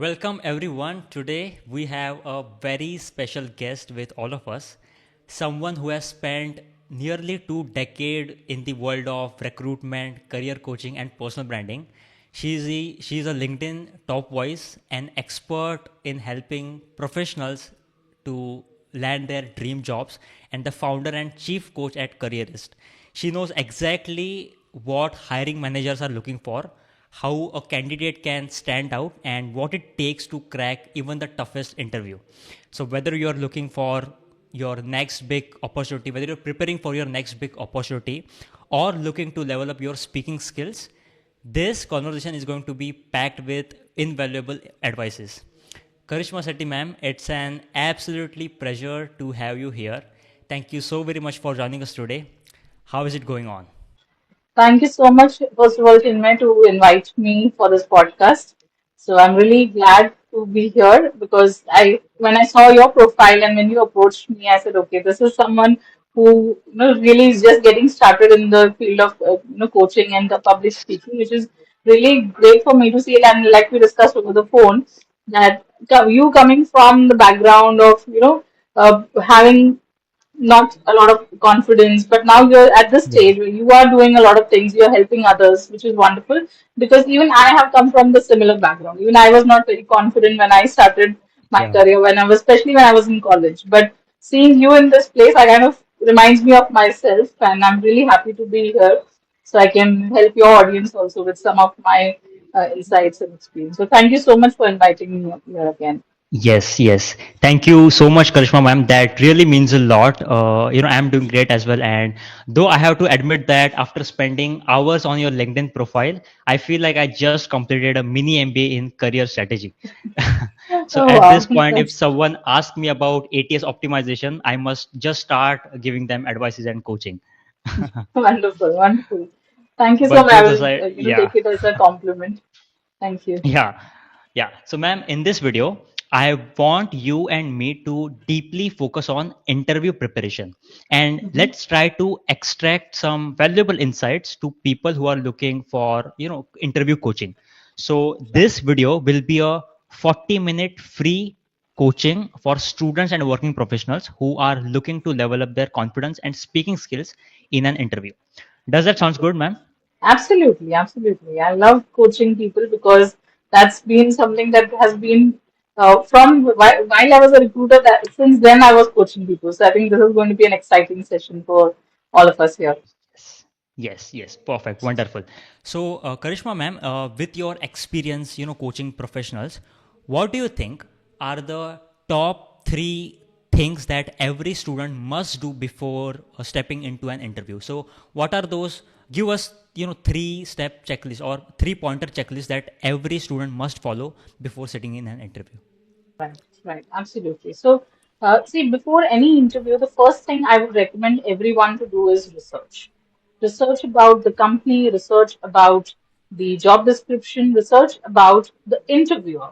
Welcome everyone. Today we have a very special guest with all of us. Someone who has spent nearly 2 decades in the world of recruitment, career coaching, and personal branding. She's a LinkedIn top voice, an expert in helping professionals to land their dream jobs, and the founder and chief coach at Careerist. She knows exactly what hiring managers are looking for, how a candidate can stand out, and what it takes to crack even the toughest interview. So, whether you're looking for your next big opportunity, whether you're preparing for your next big opportunity, or looking to level up your speaking skills, this conversation is going to be packed with invaluable advices. Karishma Sethi ma'am, it's an absolutely pleasure to have you here. Thank you so very much for joining us today. How is it going on? Thank you so much, first of all, Chinmay, to invite me for this podcast. So I'm really glad to be here because when I saw your profile and when you approached me, I said, okay, this is someone who really is just getting started in the field of coaching and the public speaking, which is really great for me to see. And like we discussed over the phone, that you coming from the background of having not a lot of confidence, but now you're at this Yeah. stage where you are doing a lot of things, you're helping others, which is wonderful. Because even I have come from the similar background. Even I was not very confident when I started my Yeah. career, especially when I was in college. But seeing you in this place, I kind of reminds me of myself, and I'm really happy to be here, so I can help your audience also with some of my insights and experience. So thank you so much for inviting me here again. Yes, yes. Thank you so much, Karishma ma'am. That really means a lot. I'm doing great as well. And though I have to admit that after spending hours on your LinkedIn profile, I feel like I just completed a mini MBA in career strategy. So Oh at wow, this point, if that's someone asks me about ATS optimization, I must just start giving them advices and coaching. wonderful, wonderful. Thank you so But much. I jokes will, aside, take yeah. it as a compliment. Thank you. Yeah, yeah. So, ma'am, in this video, I want you and me to deeply focus on interview preparation, and Hmm. let's try to extract some valuable insights to people who are looking for, interview coaching. So, Sure. this video will be a 40-minute free coaching for students and working professionals who are looking to level up their confidence and speaking skills in an interview. Does that sounds Okay. good, ma'am? Absolutely, absolutely. I love coaching people because that's been something that has been from while I was a recruiter. That since then I was coaching people. So I think this is going to be an exciting session for all of us here. Yes, yes, yes. Perfect, wonderful. So, Karishma, ma'am, with your experience, coaching professionals, what do you think are the top three things that every student must do before stepping into an interview? So, what are those? Give us, three-step checklist or three-pointer checklist that every student must follow before sitting in an interview. Right, right, absolutely. So, see, before any interview, the first thing I would recommend everyone to do is research. Research about the company, research about the job description, research about the interviewer.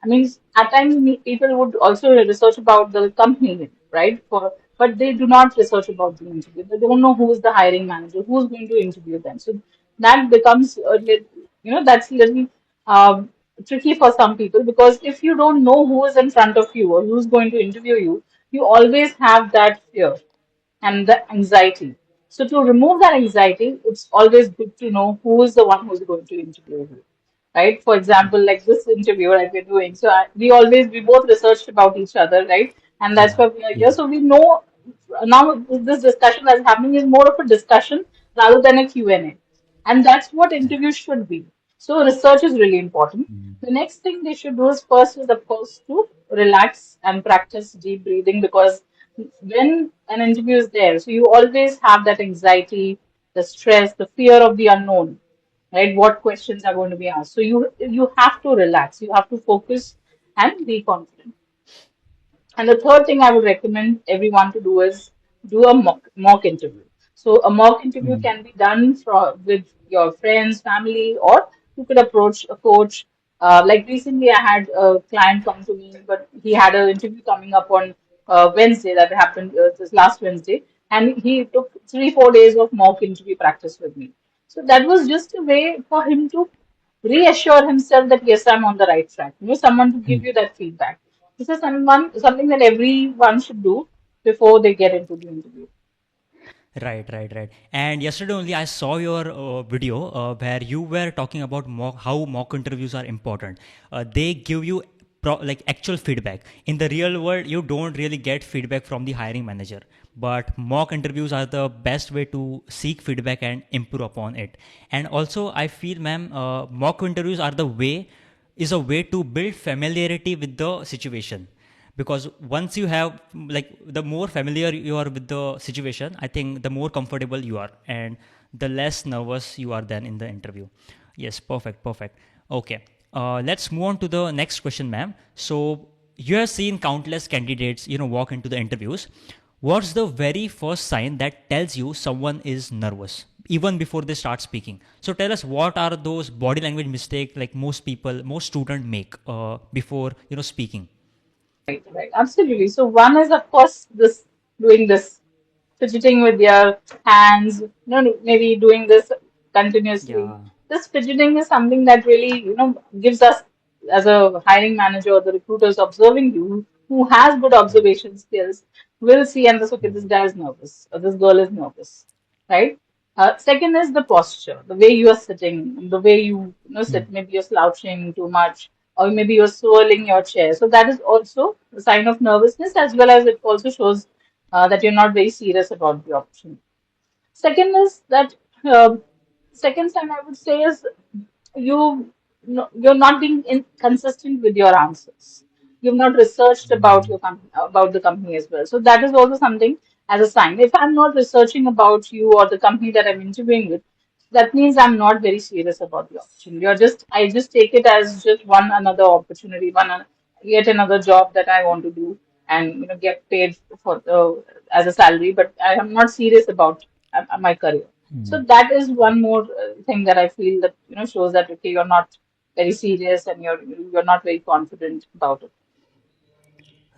I mean, at times people would also research about the company, right? But they do not research about the interview. They don't know who is the hiring manager, who's going to interview them. So that becomes, that's little um, tricky for some people because if you don't know who is in front of you or who's going to interview you, you always have that fear and the anxiety. So to remove that anxiety, it's always good to know who is the one who's going to interview you, right? For example, like this interview that we're doing. So we both researched about each other, right? And that's Yeah, why we are here. yeah, So we know now this discussion that's happening is more of a discussion rather than a Q&A. And that's what interviews should be. So research is really important. The next thing they should do is first is of course to relax and practice deep breathing because when an interview is there, so you always have that anxiety, the stress, the fear of the unknown, right? What questions are going to be asked. So you have to relax, you have to focus and be confident. And the third thing I would recommend everyone to do is do a mock interview. So a mock interview mm, can be done with your friends, family, or you could approach a coach. Like recently, I had a client come to me, but he had an interview coming up on Wednesday that happened this last Wednesday, and he took 3 4 days of mock interview practice with me. So that was just a way for him to reassure himself that yes, I'm on the right track. Someone to give you that feedback. This is something that everyone should do before they get into the interview. Right, right, right. And yesterday only I saw your video where you were talking about how mock interviews are important. They give you like actual feedback. In the real world, you don't really get feedback from the hiring manager. But mock interviews are the best way to seek feedback and improve upon it. And also, I feel, ma'am, mock interviews are the way is a way to build familiarity with the situation, because once you have, like, the more familiar you are with the situation, I think the more comfortable you are and the less nervous you are then in the interview. Yes, perfect, perfect. Okay, let's move on to the next question, ma'am. So you have seen countless candidates, walk into the interviews. What's the very first sign that tells you someone is nervous even before they start speaking? So tell us, what are those body language mistakes like most students make before speaking? Right, right. Absolutely. So one is, of course, this doing this, fidgeting with your hands, maybe doing this continuously. Yeah. This fidgeting is something that really, gives us, as a hiring manager or the recruiters observing you, who has good observation skills, will see and this, okay, this guy is nervous or this girl is nervous, right? Second is the posture, the way you are sitting, the way sit. Maybe you're slouching too much, or maybe you're swirling your chair. So that is also a sign of nervousness, as well as it also shows that you're not very serious about the option. Second is that second sign I would say is you're not being consistent with your answers. You've not researched about your about the company as well. So that is also something as a sign. If I'm not researching about you or the company that I'm interviewing with, that means I'm not very serious about the opportunity. I just take it as just one another opportunity, yet another job that I want to do and get paid for as a salary, but I am not serious about my career. So that is one more thing that I feel that shows that okay, you're not very serious and you're not very confident about it.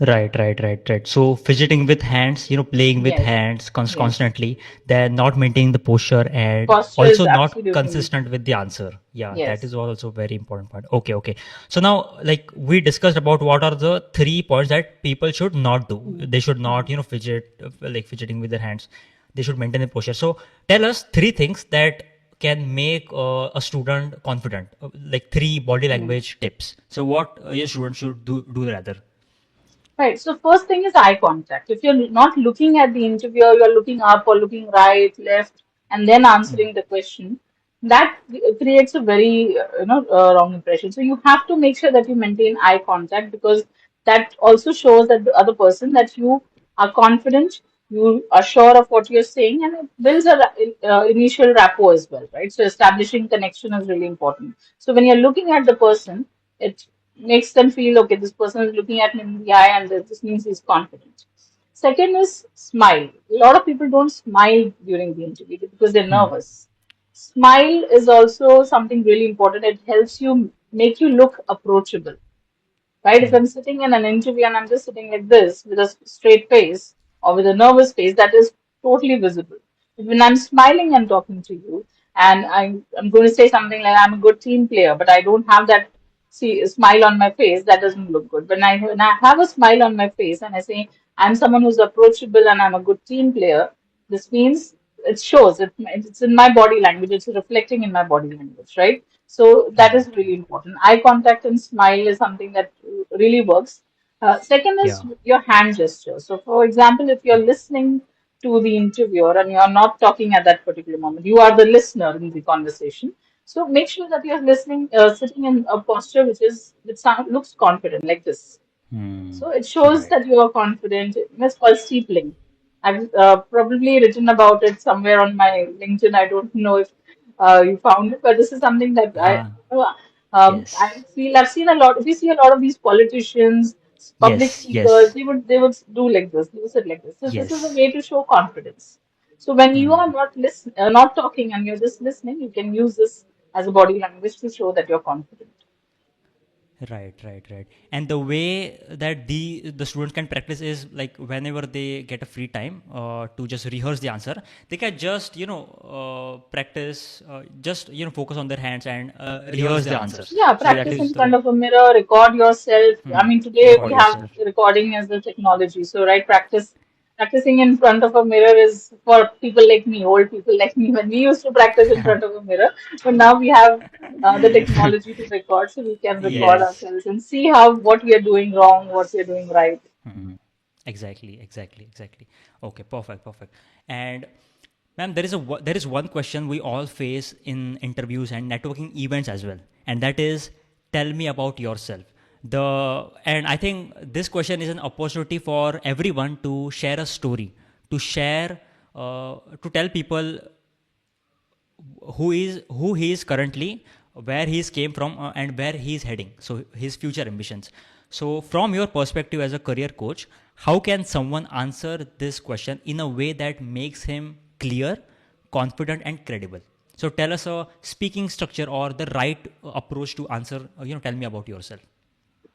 Right, right, right, right. So fidgeting with hands, playing with Yes, hands yes. constantly, then not maintaining the posture and Posture is also not absolutely consistent important. with the answer. Yeah, that Yes. is also very important part. Okay, okay. So now, like, we discussed about what are the 3 points that people should not do. Mhm. They should not, Mhm. like fidgeting with their hands. They should maintain the posture. So tell us 3 things that can make a student confident, like 3 body Mhm. language tips. So what a student should do rather. Right. So first thing is eye contact. If you're not looking at the interviewer, you're looking up or looking right, left, and then answering the question. That creates a very wrong impression. So you have to make sure that you maintain eye contact, because that also shows that the other person that you are confident, you are sure of what you're saying, and it builds a initial rapport as well, right? So establishing connection is really important. So when you're looking at the person, it makes them feel okay, this person is looking at me in the eye, and this means he's confident. Second is smile. A lot of people don't smile during the interview because they're nervous. Smile is also something really important. It helps you make you look approachable, right? If I'm sitting in an interview and I'm just sitting like this with a straight face or with a nervous face, that is totally visible. But when I'm smiling and talking to you, and I'm going to say something like I'm a good team player, but I don't have that smile on my face, that doesn't look good. When I have a smile on my face and I say I'm someone who's approachable and I'm a good team player, this means it shows it's in my body language, it's reflecting in my body language, right? So that is Right. really important. Eye contact and smile is something that really works. Second Yeah. is your hand gesture. So, for example, if you're listening to the interviewer and you're not talking at that particular moment, you are the listener in the conversation. So make sure that you're listening, sitting in a posture which looks confident, like this. So it shows Right. that you are confident. It's called steepling. I've probably written about it somewhere on my LinkedIn. I don't know if you found it, but this is something that Uh, I yes. feel I've seen a lot. We see a lot of these politicians, public Yes. speakers. Yes. They would do like this. They would sit like this. So this is a Yes. way to show confidence. So when you are not talking and you're just listening, you can use this as a body language to show that you're confident. Right, right, right. And the way that the students can practice is like whenever they get a free time to just rehearse the answer, they can just practice, just focus on their hands and rehearse Rehearse the the answers. answers. Yeah, So So that practice that is in is front the of a mirror, record yourself. I mean, today we record have record yourself. yourself. recording as a technology. So, right, practicing in front of a mirror is for people like me, old people like me. When we used to practice in front of a mirror, but now we have the technology to record, so we can record Yes. ourselves and see how what we are doing wrong, what we are doing right. Exactly, exactly, exactly. Okay, perfect, perfect. And ma'am, there is one question we all face in interviews and networking events as well, and that is, tell me about yourself. And I think this question is an opportunity for everyone to share a story, to share, to tell people who he is currently, where he came from, and where he is heading. So his future ambitions. So from your perspective as a career coach, how can someone answer this question in a way that makes him clear, confident, and credible? So tell us a speaking structure or the right approach to answer. Tell me about yourself.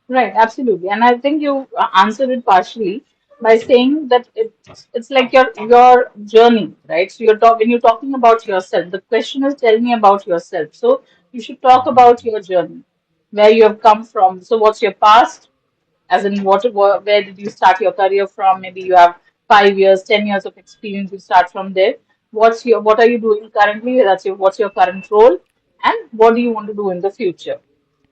Right, absolutely. And I think you answered it partially by saying that it's like your journey, right? So when you're talking about yourself, the question is tell me about yourself. So you should talk about your journey, where you have come from. So what's your past? As in where did you start your career from? Maybe you have 5 years, 10 years of experience. You start from there. What are you doing currently? What's your current role, and what do you want to do in the future?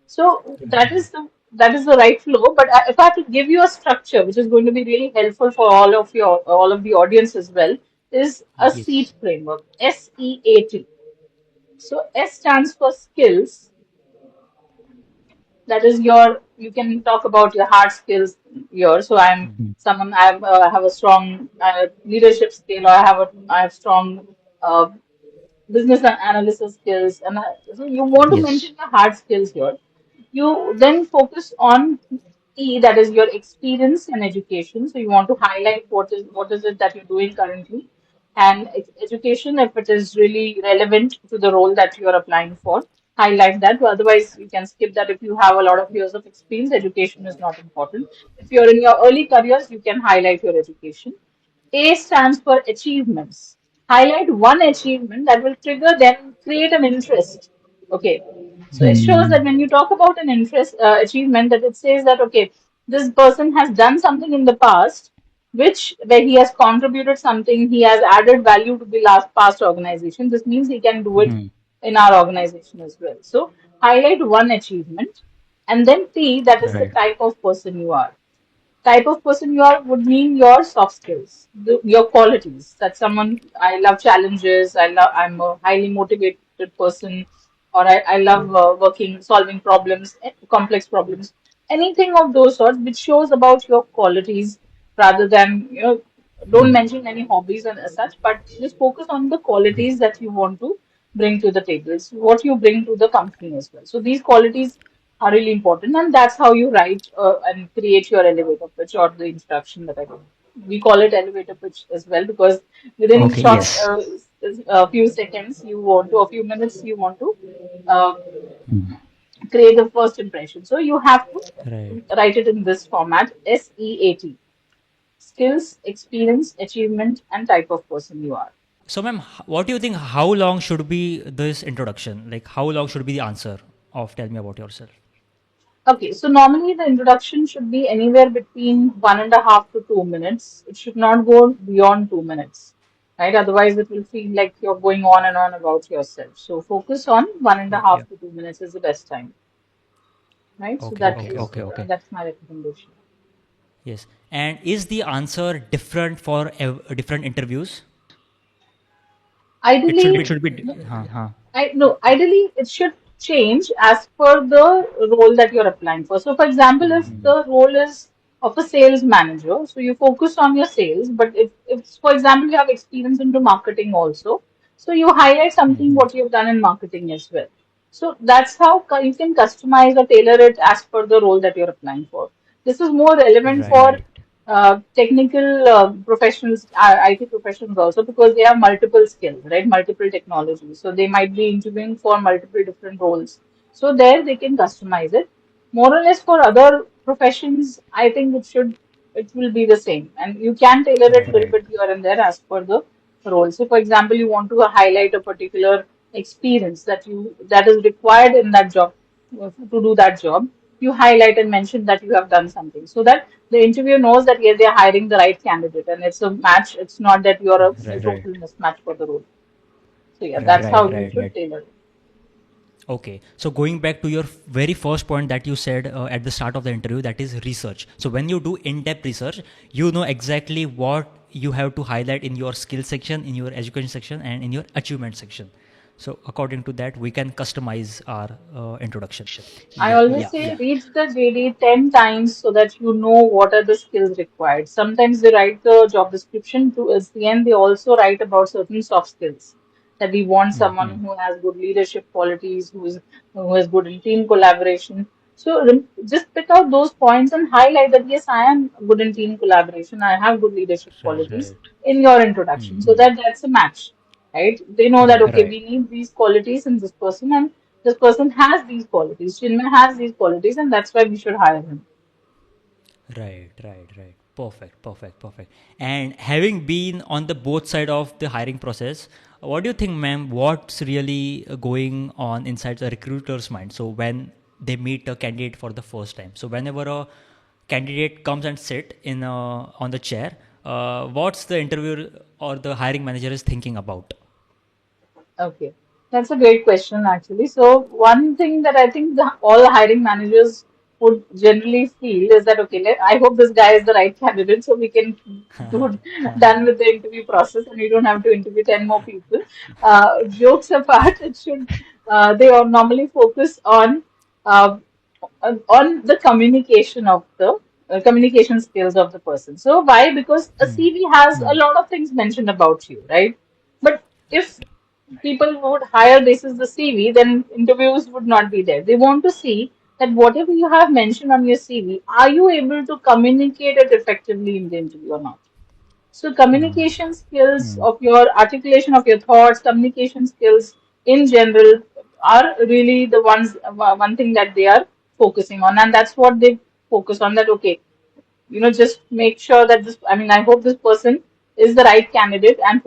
So that is the right flow. But if I have to give you a structure, which is going to be really helpful for all of the audience as well, is a SEAT Yes. framework. SEAT. So S stands for skills. That is you can talk about your hard skills here. So I'm someone I have a strong leadership skill, or I have strong uh, business and analysis skills, and so you want to Yes. mention the hard skills here. You then focus on E, that is your experience and education. So you want to highlight what is it that you're doing currently, and education, if it is really relevant to the role that you are applying for, highlight that. Otherwise, you can skip that. If you have a lot of years of experience, education is not important. If you're in your early careers, you can highlight your education. A stands for achievements. Highlight one achievement that will trigger them, create an interest. Okay. So it shows that when you talk about an interest achievement, that it says that okay, this person has done something in the past, which where he has contributed something, he has added value to the last past organization. This means he can do it in our organization as well. So highlight one achievement, and then T, that is the Right. type of person you are. Type of person you are would mean your soft skills, your qualities. That someone, I love challenges. I'm a highly motivated person, or I love solving problems, complex problems. Anything of those sorts, which shows about your qualities rather than don't mention any hobbies and as such, but just focus on the qualities that you want to bring to the table. It's what you bring to the company as well. So these qualities are really important, and that's how you write and create your elevator pitch or the introduction that I do. We call it elevator pitch as well because within Okay. short Yes. a few seconds you want to, a few minutes you want to uh, create the first impression. So you have to Right. write it in this format: SEAT, skills, experience, achievement, and type of person you are. So, ma'am, what do you think? How long should be this introduction? Like, how long should be the answer of tell me about yourself? Okay, so normally the introduction should be anywhere between 1.5 to 2 minutes. It should not go beyond 2 minutes, right? Otherwise, it will feel like you're going on and on about yourself. So focus on one and a Yeah. Yeah. half to 2 minutes is the best time, right? So Okay. that Okay. is Okay. Okay. that's my recommendation. Yes. And is the answer different for different interviews? It should Ideally, be. Huh. ideally it should change as per the role that you're applying for. So, for example, if the role is of a sales manager, so you focus on your sales, but if for example, you have experience into marketing also, so you highlight something what you've done in marketing as well. So that's how you can customize or tailor it as per the role that you're applying for. This is more relevant for Right. technical professionals, IT professionals also, because they have multiple skills, right? Multiple technologies. So they might be interviewing for multiple different roles. So there they can customize it. more or less for other professions, I think it will be the same. And you can tailor it a Right. little bit here and there as per the role. So for example, you want to highlight a particular experience that is required in that job to do that job. You highlight and mention that you have done something so that the interviewer knows that yes, they're hiring the right candidate and it's a match. It's not that you're a Right. total mismatch for the role. So yeah, Right. that's how Right. you Right. should Right. tailor it. Okay, so going back to your very first point that you said at the start of the interview, that is research. So when you do in-depth research, you know exactly what you have to highlight in your skill section, in your education section, and in your achievement section. So according to that, we can customize our introduction. I Yeah, always yeah, say yeah. read the JD 10 times so that you know what are the skills required. Sometimes they write the job description towards the end, they also write about certain soft skills that we want someone who has good leadership qualities, who is good in team collaboration. So just pick out those points and highlight that yes, I am good in team collaboration. I have good leadership Right, qualities in your introduction, so that that's a match, right? They know that right, okay, we need these qualities in this person, and this person has these qualities. Chinmay has these qualities, and that's why we should hire him. right, right, right. Perfect, perfect, perfect. And having been on the both side of the hiring process, what do you think, ma'am? What's really going on inside the recruiter's mind? So when they meet a candidate for the first time, so whenever a candidate comes and sit in on the chair, what's the interviewer or the hiring manager is thinking about? Okay, that's a great question actually. So one thing that I think all hiring managers would generally feel is that okay, I hope this guy is the right candidate, so we can do done with the interview process, and we don't have to interview 10 more people. Jokes apart, it should they all normally focus uh, on the communication of the communication skills of the person. So why? Because a CV has a lot of things mentioned about you, right? But if people would hire basis the CV, then interviews would not be there. They want to see that whatever you have mentioned on your CV, are you able to communicate it effectively in the interview or not? So communication skills of your articulation of your thoughts, communication skills in general are really the one thing that they are focusing on, and that's what they focus on. That okay, just make sure that I hope this person is the right candidate, and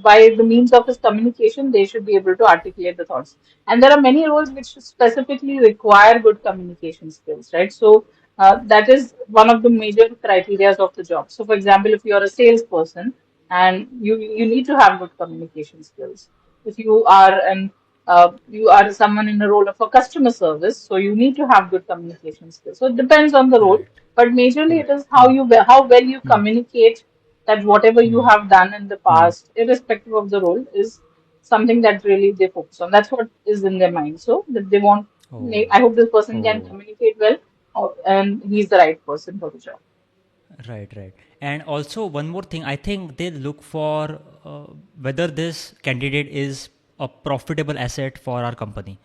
by the means of his communication, they should be able to articulate the thoughts. And there are many roles which specifically require good communication skills, right? So that is one of the major criteria of the job. So, for example, if you are a salesperson and you need to have good communication skills. If you are someone in the role of a customer service, so you need to have good communication skills. So it depends on the role, Right. but majorly it is how well you communicate that whatever you have done in the past, irrespective of the role, is something that really they focus on. That's what is in their mind. So that they want, Oh, I hope this person can oh. communicate well, and he's the right person for the job. Right, right. And also one more thing, I think they look for whether this candidate is a profitable asset for our company.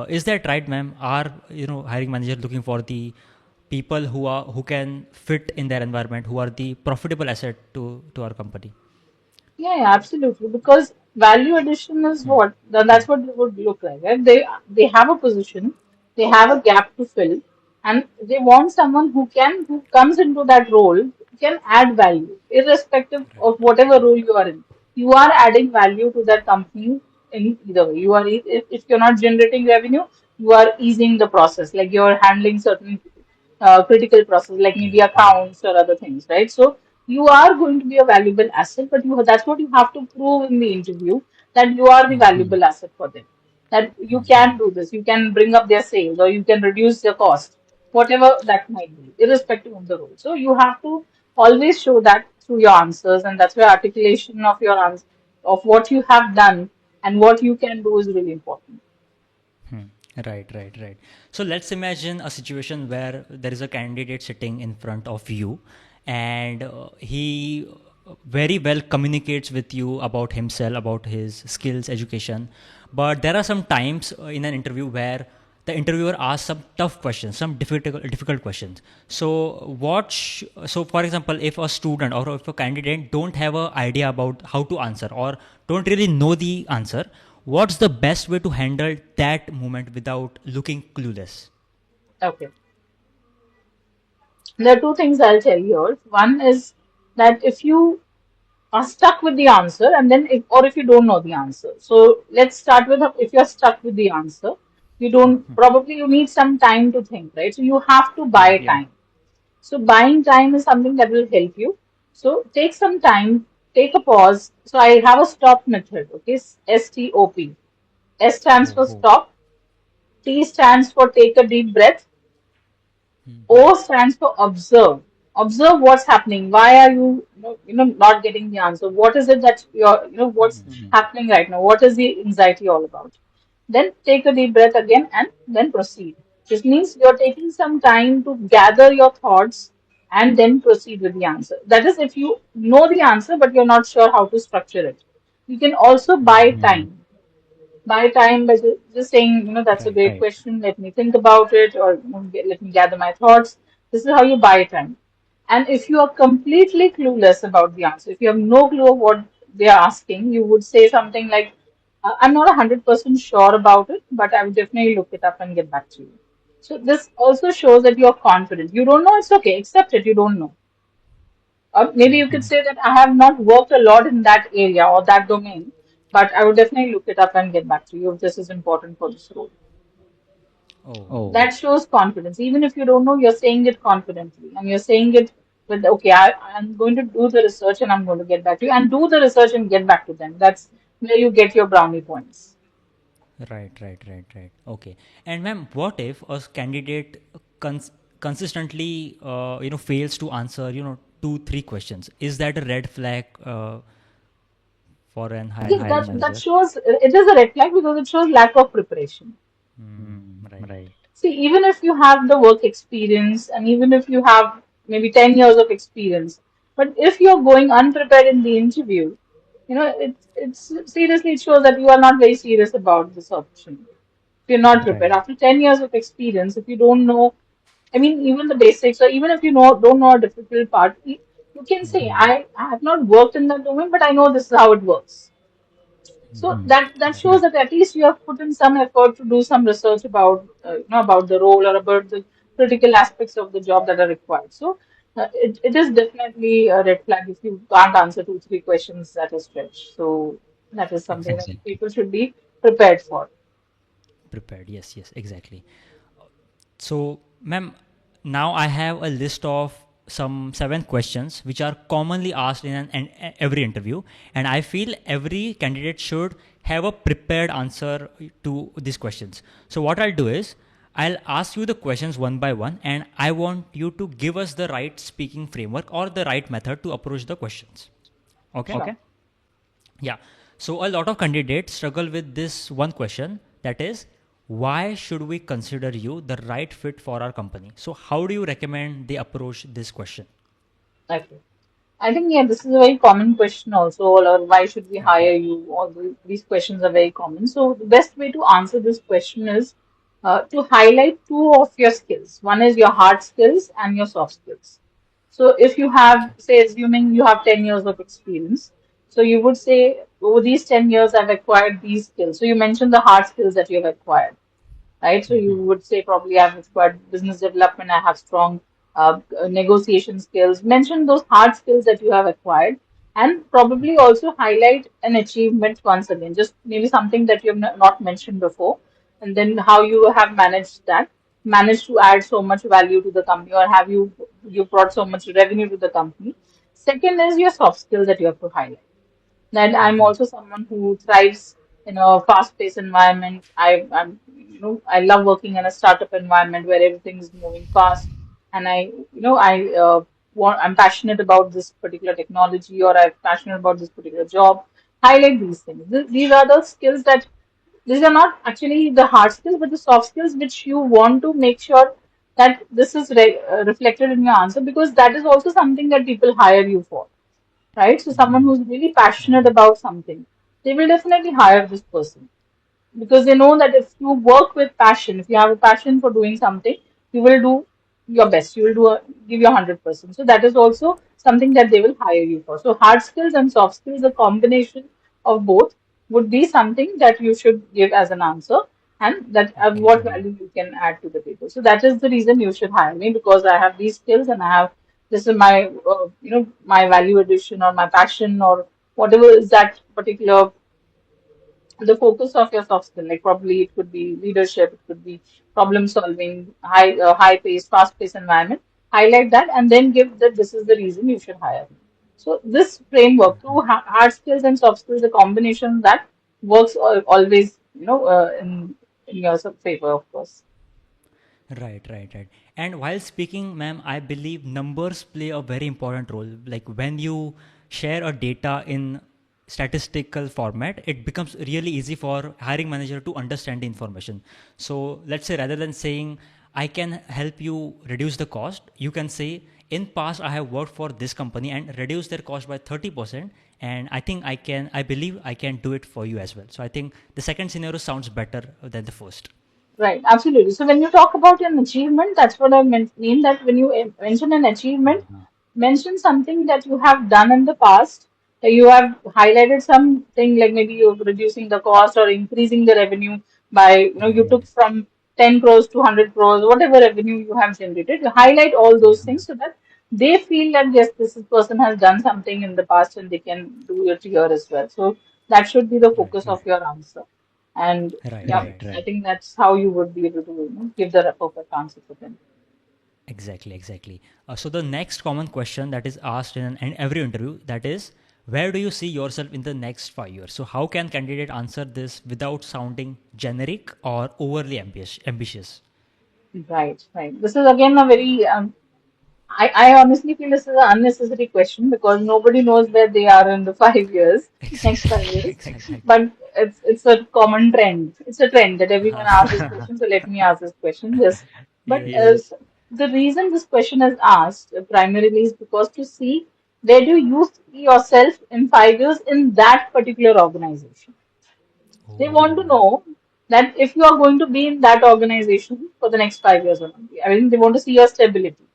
Is that right, ma'am? Are hiring manager looking for the people who can fit in their environment, who are the profitable asset to our company? Yeah, yeah, absolutely. Because value addition is what that's what it would look like. Right? They have a position, they have a gap to fill, and they want someone who comes into that role can add value, irrespective of whatever role you are in. You are adding value to that company in either way. If you're not generating revenue, you are easing the process, like you're handling certain critical process, like maybe accounts or other things, right? So you are going to be a valuable asset, but that's what you have to prove in the interview, that you are the valuable asset for them. That you can do this, you can bring up their sales, or you can reduce their cost, whatever that might be, irrespective of the role. So you have to always show that through your answers, and that's where articulation of your answer, of what you have done and what you can do, is really important. Right, right, right. So let's imagine a situation where there is a candidate sitting in front of you, and he very well communicates with you about himself, about his skills, education. But there are some times in an interview where the interviewer asks some tough questions, some difficult questions. So so for example, if a student or if a candidate don't have an idea about how to answer or don't really know the answer, what's the best way to handle that moment without looking clueless? Okay. There are two things I'll tell you here. One is that if you are stuck with the answer and then if, or if you don't know the answer. So let's start with if you're stuck with the answer, you don't probably you need some time to think, right? So you have to Yeah. buy time. So buying time is something that will help you. So take some time, take a pause. So I have a stop method, okay? STOP. S stands Oh, for oh. stop, T stands for take a deep breath, O stands for observe. Observe what's happening. Why are you, not getting the answer? What is it that what's happening right now? What is the anxiety all about? Then take a deep breath again and then proceed. This means you're taking some time to gather your thoughts and then proceed with the answer. That is if you know the answer, but you're not sure how to structure it. You can also buy time by time by just saying, that's a Right. great question. Let me think about it, or let me gather my thoughts. This is how you buy time. And if you are completely clueless about the answer, if you have no clue of what they are asking, you would say something like, I'm not 100% sure about it, but I will definitely look it up and get back to you. So this also shows that you're confident. You don't know, it's okay, accept it, you don't know. Or maybe you could say that I have not worked a lot in that area or that domain, but I would definitely look it up and get back to you if this is important for this role. Oh, That shows confidence. Even if you don't know, you're saying it confidently and you're saying it with, okay, I'm going to do the research and I'm going to get back to you and do the research and get back to them. That's where you get your brownie points. right. Okay. And ma'am, what if a candidate consistently, fails to answer, two, three questions? Is that a red flag for an Yes, hiring that manager? shows it is a red flag because it shows lack of preparation. Right. See, even if you have the work experience and even if you have maybe 10 years of experience, but if you're going unprepared in the interview, it's seriously it shows that you are not very serious about this option. If you're not prepared after 10 years of experience, if you don't know, I mean, even the basics, or even if you don't know a difficult part, you can say, I have not worked in that domain, but I know this is how it works. So that shows that at least you have put in some effort to do some research about about the role or about the critical aspects of the job that are required. So it is definitely a red flag if you can't answer two, three questions that is stretch. So that is something that Exactly. people should be prepared for. Prepared. Yes, exactly. So, ma'am, now I have a list of some 7 questions which are commonly asked in every interview, and I feel every candidate should have a prepared answer to these questions. So, what I'll do is I'll ask you the questions one by one, and I want you to give us the right speaking framework or the right method to approach the questions. Okay? Sure. Yeah. So a lot of candidates struggle with this one question, that is, why should we consider you the right fit for our company? So how do you recommend they approach this question? Okay. I think, yeah, this is a very common question also, or why should we Okay. hire you? All these questions are very common. So the best way to answer this question is to highlight two of your skills. One is your hard skills and your soft skills. So if you have, Okay. say, assuming you have 10 years of experience, so you would say, over these 10 years, I've acquired these skills. So you mentioned the hard skills that you've acquired, right? So you would say probably I've acquired business development, I have strong negotiation skills. Mention those hard skills that you have acquired, and probably also highlight an achievement once again, just maybe something that you have not mentioned before, and then how you have managed that, managed to add so much value to the company, or have you brought so much revenue to the company. Second is your soft skills that you have to highlight, that I'm also someone who thrives in a fast-paced environment. I love working in a startup environment where everything is moving fast, and I'm passionate about this particular technology, or I'm passionate about this particular job. Highlight these things. These are the skills that these are not actually the hard skills, but the soft skills which you want to make sure that this is reflected in your answer, because that is also something that people hire you for, right? So someone who's really passionate about something, they will definitely hire this person because they know that if you work with passion, if you have a passion for doing something, you will do your best. You will give your 100%. So that is also something that they will hire you for. So hard skills and soft skills, a combination of both would be something that you should give as an answer. and that Okay. what value you can add to the table. So that is the reason you should hire me, because I have these skills and I have this is my my value addition or my passion or whatever is that particular the focus of your soft skill. Like probably it could be leadership, it could be problem solving, high pace, fast paced environment. Highlight that and then give that this is the reason you should hire me. So this framework, two hard skills and soft skills, a combination that works always, in your favor, of course. Right, right, right. And while speaking, ma'am, I believe numbers play a very important role. Like when you share a data in statistical format, it becomes really easy for hiring manager to understand the information. So let's say rather than saying I can help you reduce the cost, you can say in past I have worked for this company and reduced their cost by 30%, and I believe I can do it for you as well. So I think the second scenario sounds better than the first. Right, absolutely. So when you talk about an achievement, that's what I mean that when you mention an achievement, mention something that you have done in the past. You have highlighted something like maybe you're reducing the cost or increasing the revenue by, you Right. took from 10 crores to 100 crores, whatever revenue you have generated. You highlight all those things so that they feel that yes, this person has done something in the past and they can do it here as well. So that should be the Right, focus of right, your answer. And right, yeah, right. I think that's how you would be able to, give the perfect answer to them. Exactly, exactly. So the next common question that is asked in every interview, that is, where do you see yourself in the next 5 years? So how can candidate answer this without sounding generic or overly ambitious? Right, right. This is again a very I honestly feel this is an unnecessary question because nobody knows where they are in the 5 years, next Exactly, 5 years. exactly. But it's a common trend. It's a trend that everyone asks this question. So let me ask this question. Yes, but Yes. the reason this question is asked primarily is because to see where do you see yourself in 5 years in that particular organization. They want to Oh. know that if you are going to be in that organization for the next 5 years or not. I mean, they want to see your stability.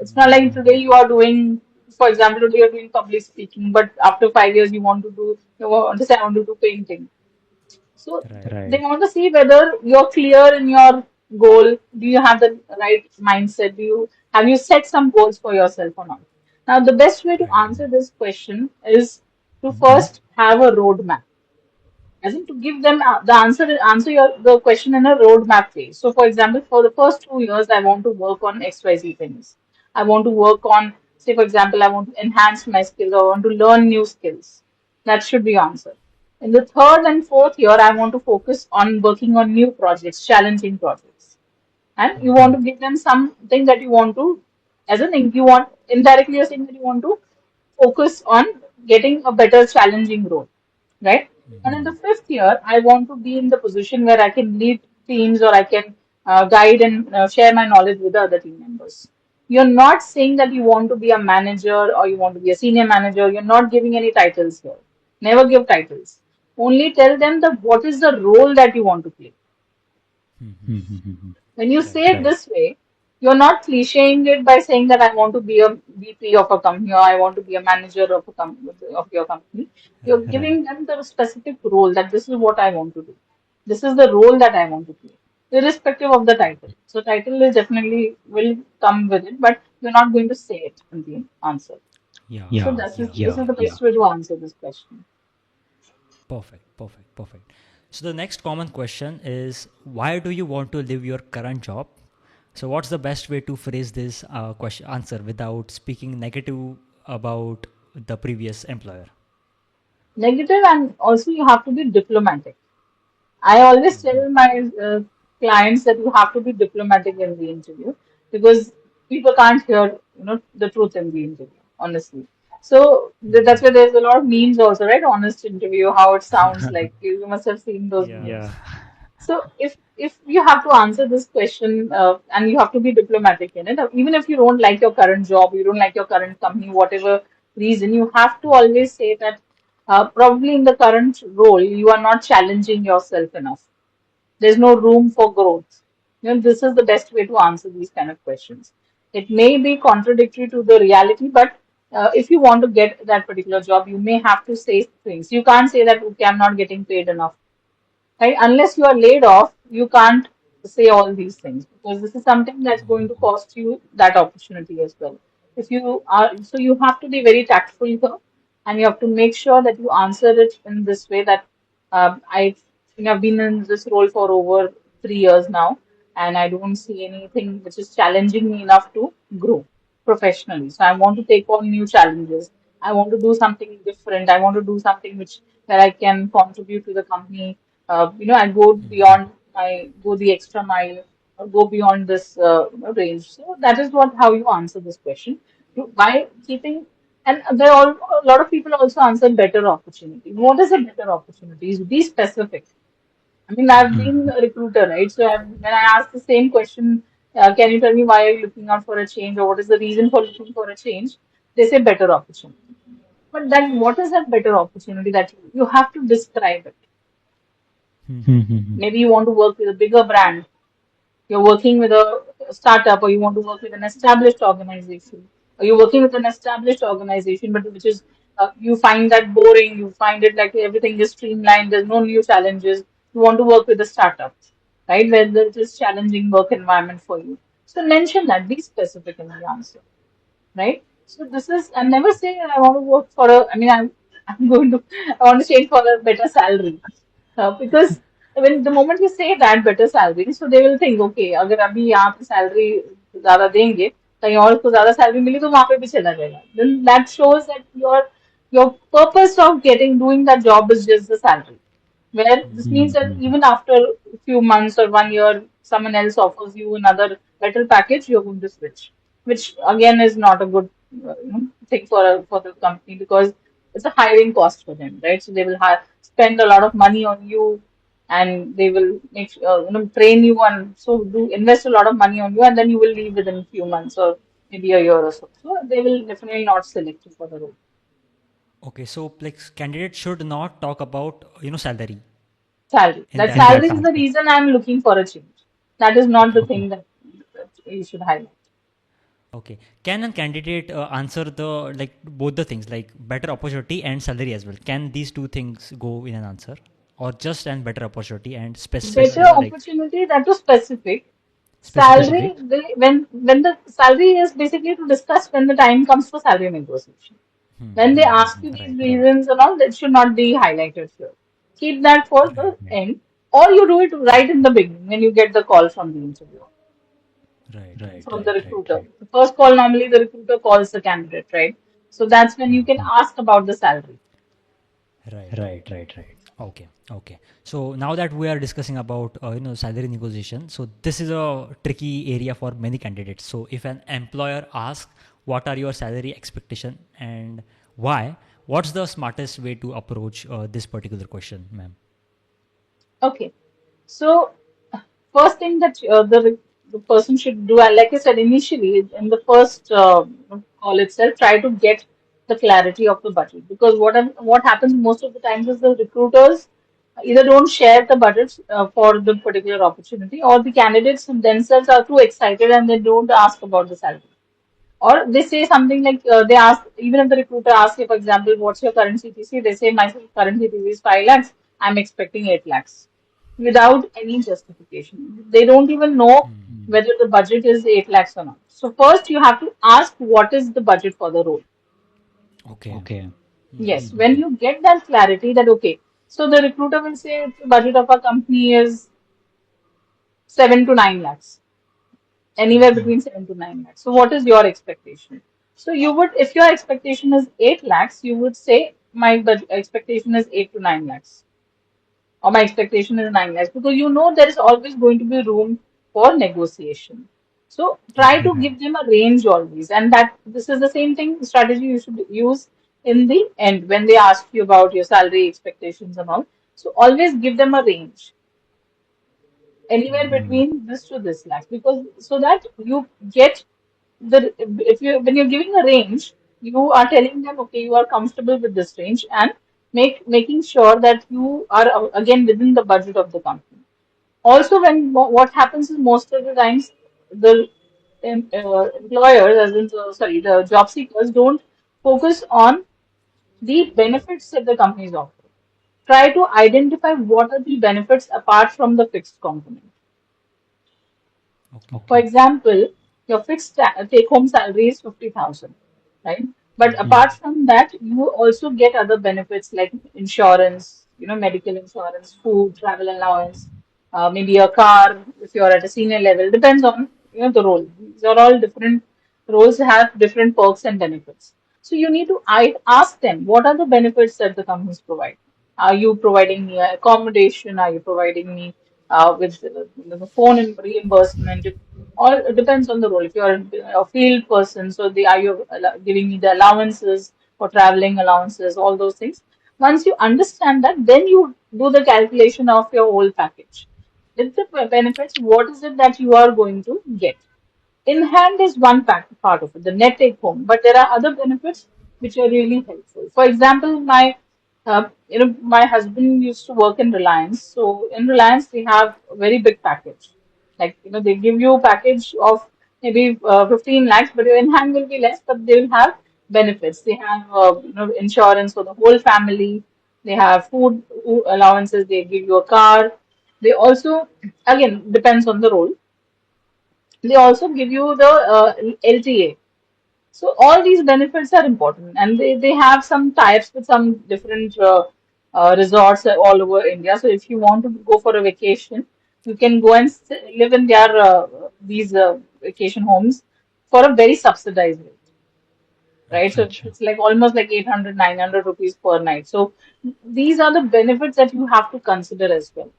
It's not like today you are doing, for example, today you're doing public speaking, but after 5 years you want to say, I want to do painting. So Right. they want to see whether you're clear in your goal. Do you have the right mindset? Have you set some goals for yourself or not? Now, the best way to Right. answer this question is to first have a roadmap, as in to give them the the question in a roadmap phase. So, for example, for the first 2 years, I want to work on XYZ things. I want to work on, say, for example, I want to enhance my skills. I want to learn new skills. That should be answered. In the third and fourth year, I want to focus on working on new projects, challenging projects, and you want to give them something that you want to, as an you want indirectly you're saying that you want to focus on getting a better challenging role, right? And in the fifth year, I want to be in the position where I can lead teams or I can guide and share my knowledge with the other team members. You're not saying that you want to be a manager or you want to be a senior manager. You're not giving any titles here. Never give titles. Only tell them that what is the role that you want to play. When you Right. say it this way, you're not clichéing it by saying that I want to be a VP of a company or I want to be a manager of of your company. You're giving them the specific role that this is what I want to do. This is the role that I want to play, irrespective of the title. So title is definitely will come with it, but you're not going to say it in the answer. Yeah. So Yeah. this is the best way to answer this question. Perfect, perfect, perfect. So the next common question is, why do you want to leave your current job? So what's the best way to phrase this question answer without speaking negative about the previous employer? Negative, and also you have to be diplomatic. I always tell my clients that you have to be diplomatic in the interview because people can't hear, the truth in the interview, honestly. So that's why there's a lot of memes also, right? Honest interview, how it sounds like. You must have seen those Yeah. memes. So if you have to answer this question and you have to be diplomatic in it, even if you don't like your current job, you don't like your current company, whatever reason, you have to always say that probably in the current role you are not challenging yourself enough. There's no room for growth. This is the best way to answer these kind of questions. It may be contradictory to the reality, but if you want to get that particular job, you may have to say things. You can't say that, okay, I'm not getting paid enough, right? Unless you are laid off, you can't say all these things because this is something that's going to cost you that opportunity as well. If you are, so you have to be very tactful here, and you have to make sure that you answer it in this way that I think I've been in this role for over 3 years now, and I don't see anything which is challenging me enough to grow professionally. So I want to take on new challenges. I want to do something different. I want to do something which where I can contribute to the company. I go beyond go the extra mile or go beyond this range. So that is what how you answer this question. By keeping and there are a lot of people also answer better opportunity. What is a better opportunity? Be specific. I mean, I've been a recruiter, right? So when I ask the same question, can you tell me why are you looking out for a change or what is the reason for looking for a change? They say better opportunity. But then what is that better opportunity that you have to describe it? Maybe you want to work with a bigger brand, you're working with a startup, or you want to work with an established organization, or you're working with an established organization, but which is you find that boring, you find it like everything is streamlined, there's no new challenges. You want to work with a startup, right, where there is challenging work environment for you. So mention that, be specific in the answer, right? So this is, I never say I want to work for a, I mean, I'm going to, I want to change for a better salary. Because when the moment you say that better salary, so they will think, okay, अगर अभी यहाँ पे salary ज़्यादा देंगे, कहीं और को ज़्यादा salary मिली तो वहाँ पे भी चला जाएगा. Then that shows that your purpose of doing that job is just the salary. Where this means that even after a few months or 1 year, someone else offers you another better package, you're going to switch, which again is not a good thing for the company because it's a hiring cost for them, right? So they will spend a lot of money on you, and they will train you and so do invest a lot of money on you, and then you will leave within a few months or maybe a year or so. So they will definitely not select you for the role. Okay, so like candidates should not talk about salary Salary. in That that salary is the answer. reason I'm looking for a change. That is not the Okay. thing that you should highlight. Okay. Can a candidate answer the like both the things like better opportunity and salary as well? Can these two things go in an answer, or just an better opportunity and specific Better like opportunity that was specific. specific? Salary, when the salary is basically to discuss when the time comes for salary negotiation. When they ask you these Right. reasons and all, that should not be highlighted here. Keep that for Right. the end, or you do it right in the beginning when you get the call from the interviewer, Right. Right. from the Right. Right. recruiter. The first call, normally the recruiter calls the candidate, right? So that's when you can ask about the salary. Right. Okay. Okay. So now that we are discussing about salary negotiation, so this is a tricky area for many candidates. So if an employer asks what are your salary expectation and why, what's the smartest way to approach this particular question, ma'am? Okay. So first thing that the person should do, like I said initially in the first call itself, try to get the clarity of the budget because what happens most of the times is the recruiters either don't share the budgets for the particular opportunity, or the candidates themselves are too excited and they don't ask about the salary. Or they say something like they ask, even if the recruiter asks you, for example, what's your current CTC? They say my current CTC is 5 lakhs. I'm expecting 8 lakhs without any justification. They don't even know whether the budget is 8 lakhs or not. So first you have to ask what is the budget for the role. Okay. Yes, when you get that clarity that okay, so the recruiter will say the budget of our company is 7 to 9 lakhs, anywhere between 7 to 9 lakhs. So what is your expectation? So you would, if your expectation is 8 lakhs, you would say my expectation is 8 to 9 lakhs, or my expectation is 9 lakhs, because you know there is always going to be room for negotiation. So try to Right. give them a range always, and that this is the same thing strategy you should use in the end when they ask you about your salary expectations and all. So always give them a range, anywhere between this to this lakhs, because so that you get the, if you when you're giving a range, you are telling them okay, you are comfortable with this range, and making sure that you are again within the budget of the company. Also, when what happens is most of the times the employers, as in the job seekers, don't focus on the benefits that the company is offering. try to identify what are the benefits apart from the fixed component. Okay. For example, your fixed take-home salary is 50,000, right? But Hmm. apart from that, you also get other benefits like insurance, medical insurance, food, travel allowance, maybe a car if you're at a senior level. Depends on, the role. These are all different roles have different perks and benefits. So you need to ask them, what are the benefits that the companies provide? Are you providing me accommodation? Are you providing me with the phone and reimbursement? All it depends on the role. If you're a field person, so are you giving me the allowances for traveling allowances, all those things. Once you understand that, then you do the calculation of your whole package. With the benefits, what is it that you are going to get? In hand is one part of it, the net take home, but there are other benefits which are really helpful. For example, my husband used to work in Reliance. So in Reliance, they have a very big package. Like, they give you a package of maybe 15 lakhs, but your in hand will be less, but they will have benefits. They have, insurance for the whole family. They have food allowances. They give you a car. They also, again, depends on the role, they also give you the LTA. So all these benefits are important, and they have some types with some different resorts all over India. So if you want to go for a vacation, you can go and live in their these vacation homes for a very subsidized rate, right? Acha, So acha. it's like almost like 800, 900 rupees per night. So these are the benefits that you have to consider as well,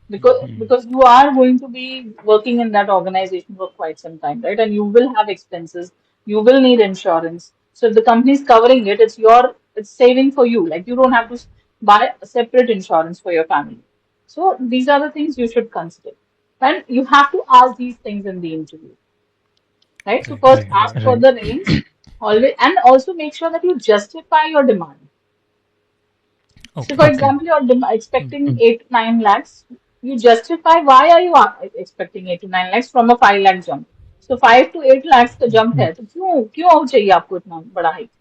because you are going to be working in that organization for quite some time, right? And you will have expenses, you will need insurance. So if the company is covering it, it's saving for you. Like, you don't have to buy a separate insurance for your family. So these are the things you should consider, and you have to ask these things in the interview, right? So Right, first right, ask right. for the range, always, and also make sure that you justify your demand. So, Okay. for example, you're Hmm. expecting 8 to 9 lakhs. You justify why are you expecting 8 to 9 lakhs from a 5 lakh jump. So 5 to 8 lakhs का jump है तो क्यों चाहिए आपको इतना बड़ा hike?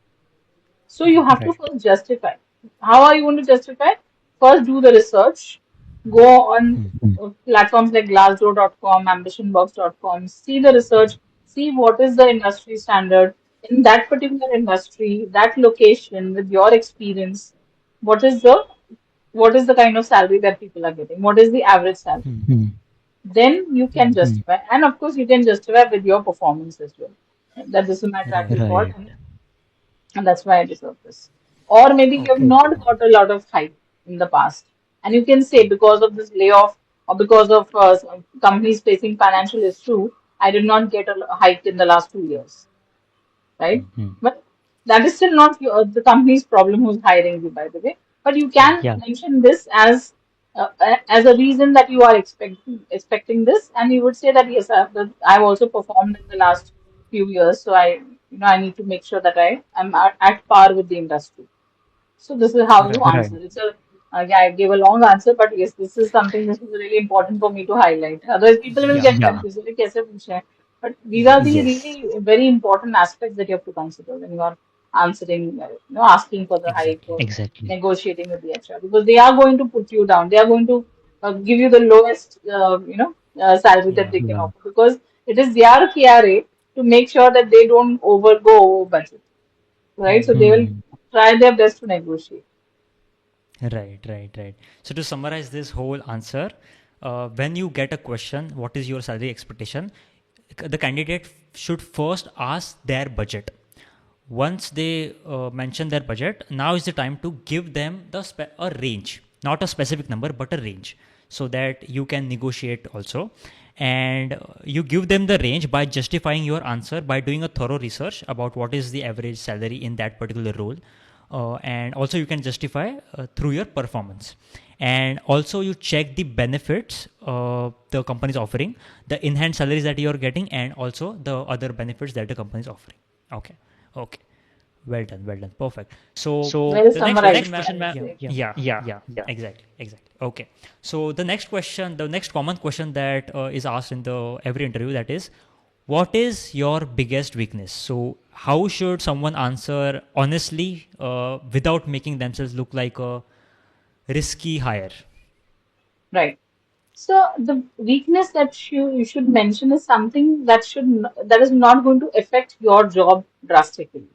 So you have to Right. first justify. How are you going to justify? First, do the research. Go on platforms like glassdoor.com, ambitionbox.com, see the research, see what is the industry standard in that particular industry, that location, with your experience. What is the what is the kind of salary that people are getting? What is the average salary? Then you can justify, and of course, you can justify with your performance as well. That this is my track Right. record, and that's why I deserve this. Or maybe you have Okay. not got a lot of hype in the past, and you can say because of this layoff or because of some companies facing financial issue, I did not get a hike in the last 2 years, right? But that is still not the company's problem who's hiring you, by the way. But you can Yeah. mention this as a reason that you are expecting this, and you would say that yes, I've also performed in the last few years, so I need to make sure that I'm at par with the industry. So this is how you Right. answer. Yeah, I gave a long answer, but yes, this is something that is really important for me to highlight. Otherwise, people will Yeah. get confused. "Like, कैसे पूछे हैं?" But these are the Yes. really very important aspects that you have to consider when you are answering, asking for the hike Exactly. or negotiating with the HR, because they are going to put you down. They are going to give you the lowest, salary that Yeah. they can offer, because it is their KRA to make sure that they don't go over budget, right? So they will try their best to negotiate. Right, right, right. So to summarize this whole answer, when you get a question, what is your salary expectation? The candidate should first ask their budget. Once they mention their budget, now is the time to give them a range, not a specific number, but a range, so that you can negotiate also. And you give them the range by justifying your answer by doing a thorough research about what is the average salary in that particular role, and also you can justify through your performance. And also you check the benefits the company is offering, the in-hand salaries that you are getting, and also the other benefits that the company is offering. Okay. Okay. Well done, well done, perfect. So Well the next summarized, question, ma'am. I would say. Yeah, exactly, exactly. Okay. So the next question, the next common question that is asked in the every interview, that is, what is your biggest weakness? So how should someone answer honestly without making themselves look like a risky hire. Right. So the weakness that you should mention is something that that is not going to affect your job drastically.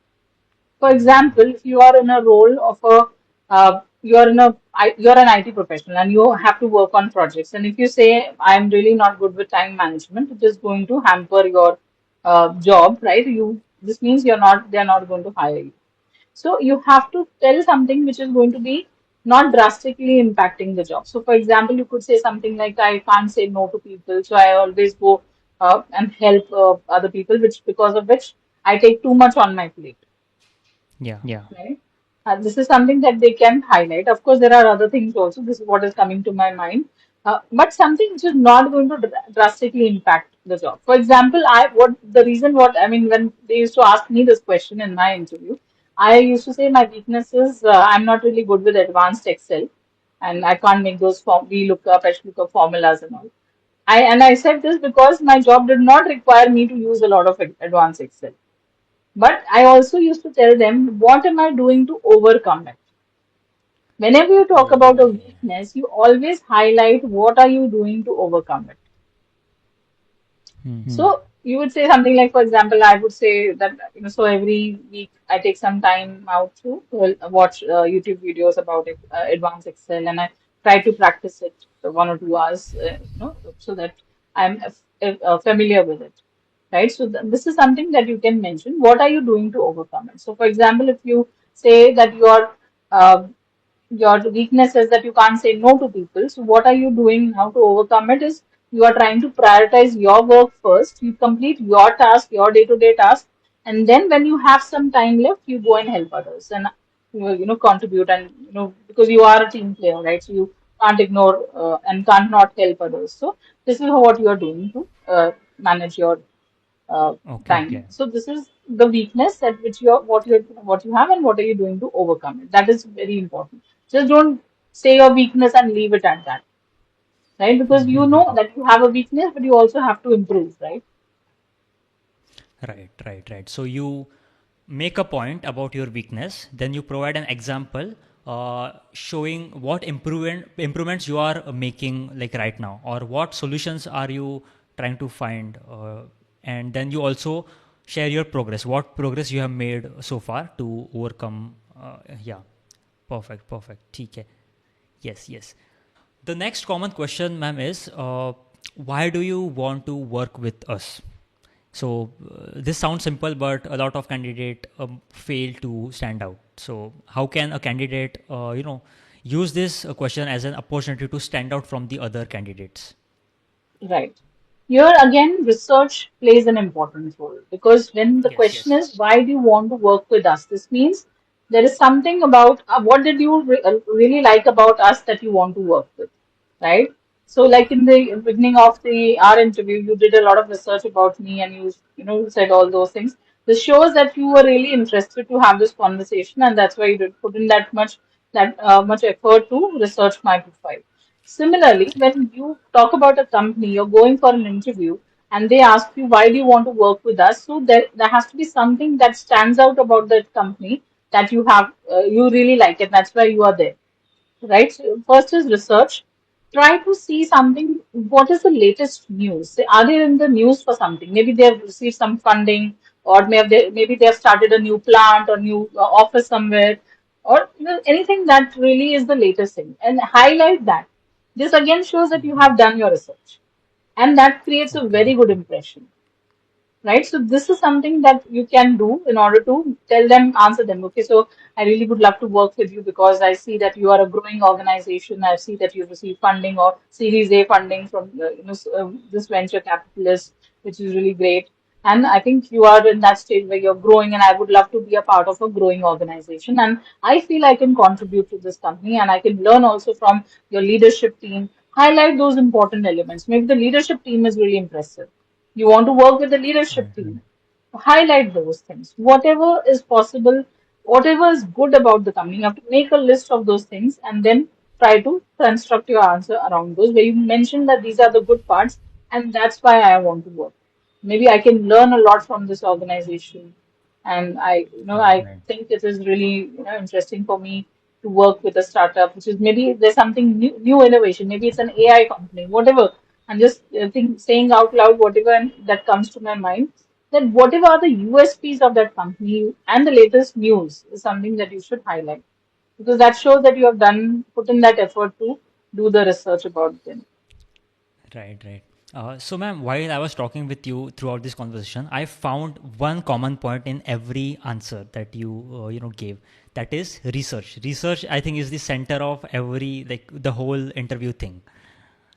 For example, if you are in a role of a you're an IT professional and you have to work on projects, and if you say I'm really not good with time management, it is going to hamper your job, right? You This means they're not going to hire you. So you have to tell something which is going to be not drastically impacting the job. So for example, you could say something like, I can't say no to people, so I always go and help other people, which because of which I take too much on my plate. Yeah. Right? This is something that they can highlight. Of course, there are other things also. This is what is coming to my mind. But something which is not going to drastically impact the job. For example, what I mean, when they used to ask me this question in my interview, I used to say my weakness is I'm not really good with advanced Excel, and I can't make those VLOOKUP, HLOOKUP formulas and all. I said this because my job did not require me to use a lot of advanced Excel. But I also used to tell them, what am I doing to overcome it? Whenever you talk about a weakness, you always highlight what are you doing to overcome it. So you would say something like, for example, I would say that, so every week I take some time out to watch YouTube videos about advanced Excel, and I try to practice it for 1 or 2 hours, so that I'm familiar with it, right? So this is something that you can mention. What are you doing to overcome it? So, for example, if you say that uh, your weakness is that you can't say no to people. So what are you doing now to overcome it is you are trying to prioritize your work first. You complete your task, your day-to-day task, and then when you have some time left, you go and help others and contribute, and because you are a team player, right? So you can't ignore and can't not help others. So this is what you are doing to manage your uh, Okay. time. So this is the weakness at which what you have and what are you doing to overcome it. That is very important. Just don't say your weakness and leave it at that, right? Because you know that you have a weakness, but you also have to improve, right? Right, right, right. So you make a point about your weakness, then you provide an example showing what improvements you are making like right now, or what solutions are you trying to find, and then you also share your progress, what progress you have made so far to overcome. Yeah, perfect, perfect. ठीक है. Yes, yes. The next common question, ma'am, is why do you want to work with us? So this sounds simple, but a lot of candidate fail to stand out. So how can a candidate, use this question as an opportunity to stand out from the other candidates? Right. Here again, research plays an important role because when the Yes, question yes. is, why do you want to work with us? This means there is something about what did you really like about us that you want to work with, right? So, like in the beginning of the our interview, you did a lot of research about me, and you said all those things. This shows that you were really interested to have this conversation, and that's why you did put in that much effort to research my profile. Similarly, when you talk about a company, you're going for an interview and they ask you, why do you want to work with us? So there has to be something that stands out about that company that you really like it. That's why you are there, right? So first is research. Try to see something. What is the latest news? Are they in the news for something? Maybe they have received some funding, or maybe they have started a new plant or new office somewhere, or anything that really is the latest thing, and highlight that. This again shows that you have done your research, and that creates a Okay. very good impression, right? So this is something that you can do in order to answer them. Okay, so I really would love to work with you because I see that you are a growing organization. I see that you've received funding or Series A funding from this venture capitalist, which is really great. And I think you are in that stage where you're growing, and I would love to be a part of a growing organization. And I feel I can contribute to this company, and I can learn also from your leadership team. Highlight those important elements. Maybe the leadership team is really impressive. You want to work with the leadership team. Highlight those things. Whatever is possible, whatever is good about the company, you have to make a list of those things and then try to construct your answer around those where you mention that these are the good parts and that's why I want to work. Maybe I can learn a lot from this organization, and I Right, I right. think it is really interesting for me. to work with a startup, which is maybe there's something new innovation, maybe it's an AI company, whatever. I'm just saying out loud whatever that comes to my mind. That whatever are the USPs of that company and the latest news is something that you should highlight because that shows that you have put in that effort to do the research about them. Right, right. So, ma'am, while I was talking with you throughout this conversation, I found one common point in every answer that you gave. That is research. Research, I think, is the center of every like the whole interview thing.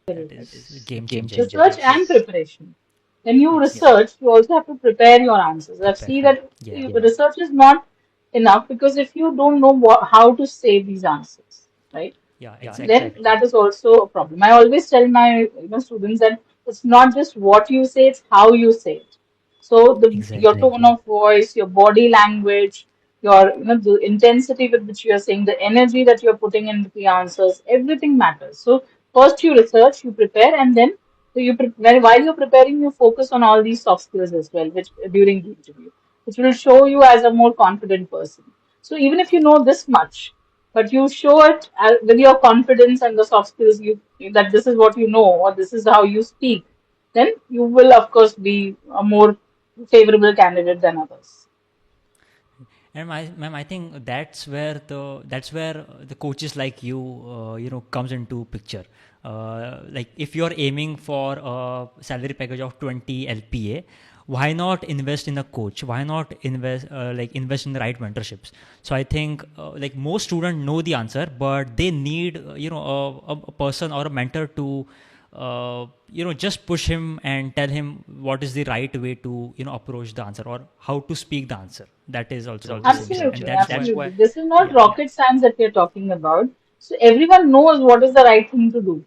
That is game changer. Research and Yes, preparation. When you yes. research, you also have to prepare your answers. I've Prepare. seen that Yeah, research is not enough because if you don't know how to say these answers, right? yeah. Then Exactly. that is also a problem. I always tell my students that it's not just what you say, it's how you say it. So your Exactly. tone of voice, your body language, your the intensity with which you are saying, the energy that you're putting into the answers, everything matters. So first you research, you prepare, and then while you're preparing, you focus on all these soft skills as well, which during the interview, which will show you as a more confident person. So even if you know this much, but you show it with your confidence and the soft skills that this is what you know or this is how you speak, then you will of course be a more favorable candidate than others. And ma'am, I think that's where the coaches like you, comes into picture. Like if you're aiming for a salary package of 20 LPA, why not invest in a coach? Why not invest in the right mentorships? So I think like most students know the answer, but they need a person or a mentor to just push him and tell him what is the right way to approach the answer or how to speak the answer. That is also essential, and Absolutely, that's why. absolutely. This is not Yeah, rocket science that we're talking about. So everyone knows what is the right thing to do.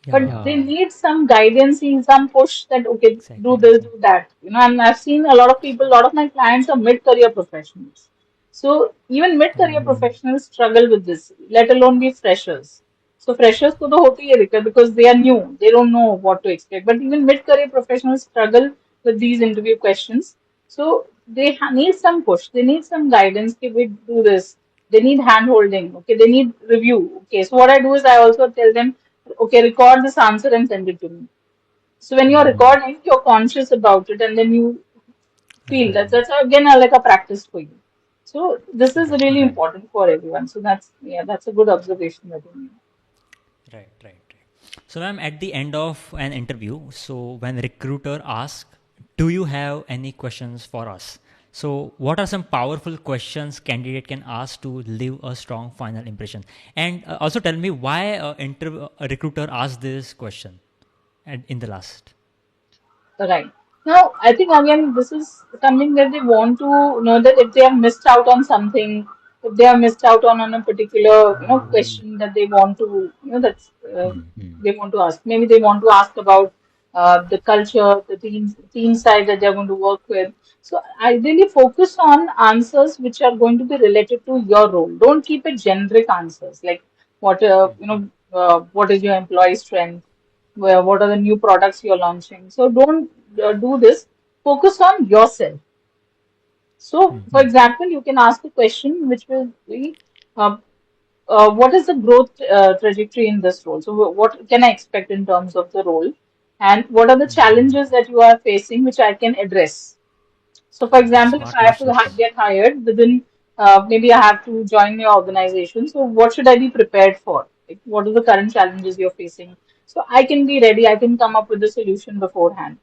But they yeah, need some guidance, some push that okay, do exactly. this, do that. And I've seen a lot of people, a lot of my clients are mid-career professionals. So even mid-career professionals struggle with this, let alone be freshers. So freshers को तो होती है दिक्कत because they are new, they don't know what to expect. But even mid-career professionals struggle with these interview questions. So they need some push, they need some guidance. कि we do this. They need hand holding. Okay, they need review. Okay, so what I do is I also tell them, okay, record this answer and send it to me. So when you're recording, you're conscious about it, and then you feel that Right, that's again like a practice for you. So this is right, really important for everyone. So that's a good observation that you made. right. So, ma'am, at the end of an interview, so when recruiter asks, "Do you have any questions for us?" So, what are some powerful questions candidate can ask to leave a strong final impression? And also tell me why a recruiter asked this question in the last. Right. Now, I think again, this is something that they want to know that if they have missed out on something, if they have missed out on a particular, question that they want to, that's they want to ask. Maybe they want to ask about the culture, the team size that they're going to work with. So I really focus on answers which are going to be related to your role. Don't keep it generic answers like what is your employee strength, what are the new products you're launching. So don't do this. Focus on yourself. So, for example, you can ask a question which will be, uh, what is the growth trajectory in this role? So, what can I expect in terms of the role? And what are the challenges that you are facing which I can address? So, for example, if Smart I have to questions. get hired within, maybe I have to join your organization. So, what should I be prepared for? Like, what are the current challenges you're facing? So, I can be ready. I can come up with the solution beforehand.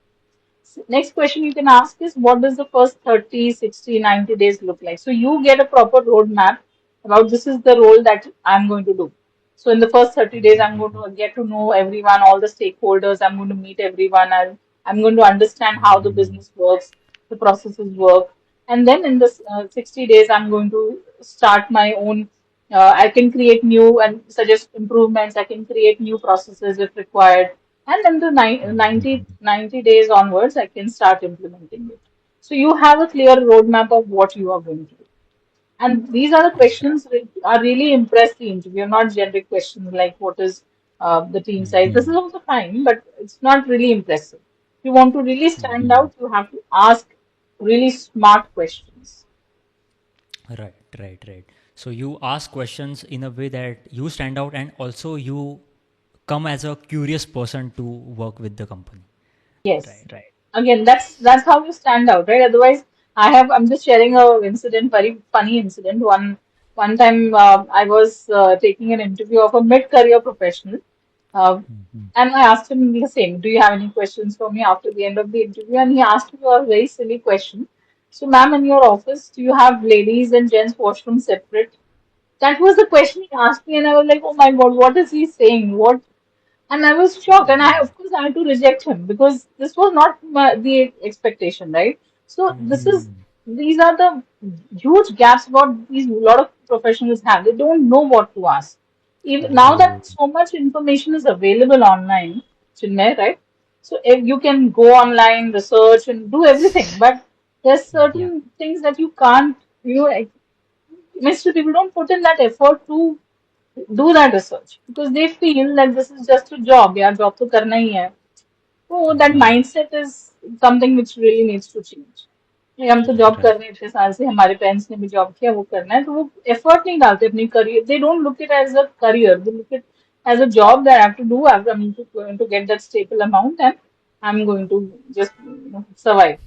Next question you can ask is what does the first 30, 60, 90 days look like? So you get a proper roadmap about this is the role that I'm going to do. So in the first 30 days, I'm going to get to know everyone, all the stakeholders. I'm going to meet everyone. I'm going to understand how the business works, the processes work. And then in the 60 days, I'm going to start my own. I can create new and suggest improvements. I can create new processes if required. And then the 90 days onwards, I can start implementing it. So you have a clear roadmap of what you are going to do. And these are the questions that are really impress the interviewer, not generic questions like what is the team size. This is also fine, but it's not really impressive. If you want to really stand out, you have to ask really smart questions. Right, right, right. So you ask questions in a way that you stand out, and also you come as a curious person to work with the company. Yes. Right, right. Again, that's how you stand out, right? Otherwise, I'm just sharing a incident, very funny incident. One time, I was taking an interview of a mid-career professional, uh, and I asked him the same. Do you have any questions for me after the end of the interview? And he asked me a very silly question. So, ma'am, in your office, do you have ladies and gents washroom separate? That was the question he asked me, and I was like, oh my God, what is he saying? What? And I was shocked, and of course, I had to reject him because this was not the expectation, right? So these are the huge gaps what these lot of professionals have. They don't know what to ask. Even now Right. that so much information is available online, Chinmay, right? So if you can go online, research, and do everything, but there's Yeah. certain things that you can't, most people don't put in that effort to do that research because they feel that this is just a job. Yeah, job to karna hi hai. So that mindset is something which really needs to change. ये हम तो job कर Right. रहे हैं इतने साल से हमारे पेरेंट्स ने भी जॉब किया वो करना है तो वो एफर्ट नहीं डालते अपनी career they don't look it as a career they look it as a job that I have to do I am to get that stable amount and I am going to just survive.